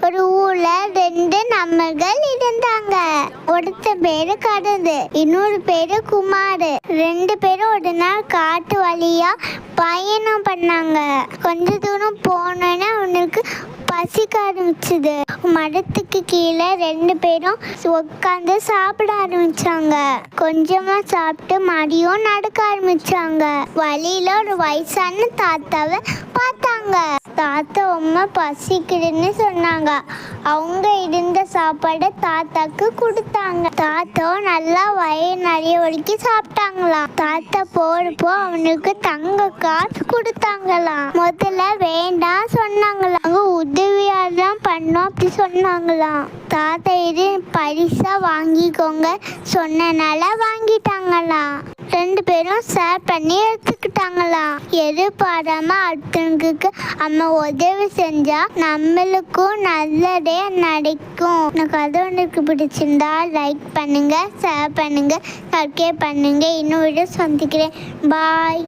ஒரு ஊர்ல 2 நண்பர்கள் இருந்தாங்க. ஒருத்தன் பேரு கடந்து, இன்னொரு பேரு குமாரு. 2 பேரும் ஒரு நாள் காட்டு வழியா பயணம் பண்ணாங்க. கொஞ்ச தூரம் போனோன்னே அவனுக்கு பசிக்க ஆரம்பிச்சுது. மரத்துக்கு கீழே 2 பேரும் உட்காந்து சாப்பிட ஆரம்பிச்சாங்க. கொஞ்சமா சாப்பிட்டு மதியம் நடக்க ஆரம்பிச்சாங்க. வழியில ஒரு வயசான தாத்தாவை பார்த்தாங்க. தாத்தா ரொம்ப பசிக்குதுன்னு சொன்னாங்க. அவங்க இருந்த சாப்பாடை தாத்தாக்கு கொடுத்தாங்க. தாத்தா நல்லா வயிறு நிறைய வரைக்கும் சாப்பிட்டாங்களாம். தாத்தா போறப்போ அவனுக்கு தங்க காசு கொடுத்தாங்களாம். முதல்ல வேண்டாம் சொன்னாங்களாம். உதவியாதான் பண்ணோம் அப்படி சொன்னாங்களாம். தாத்தா இது பரிசா வாங்கிக்கோங்க சொன்னனால வாங்கிட்டாங்களாம். 2 பேரும் ஷேர் பண்ணி எடுத்துக்கிட்டாங்களாம். எதிர்பாராம அடுத்தவங்களுக்கு நம்ம உதவி செஞ்சா நம்மளுக்கும் நல்லதே நடக்கும். எனக்கு அது உங்களுக்கு பிடிச்சிருந்தா லைக் பண்ணுங்க, ஷேர் பண்ணுங்க, சப்ஸ்கிரைப் பண்ணுங்க. இன்னும் வீடியோ சந்திக்கிறேன். பாய்.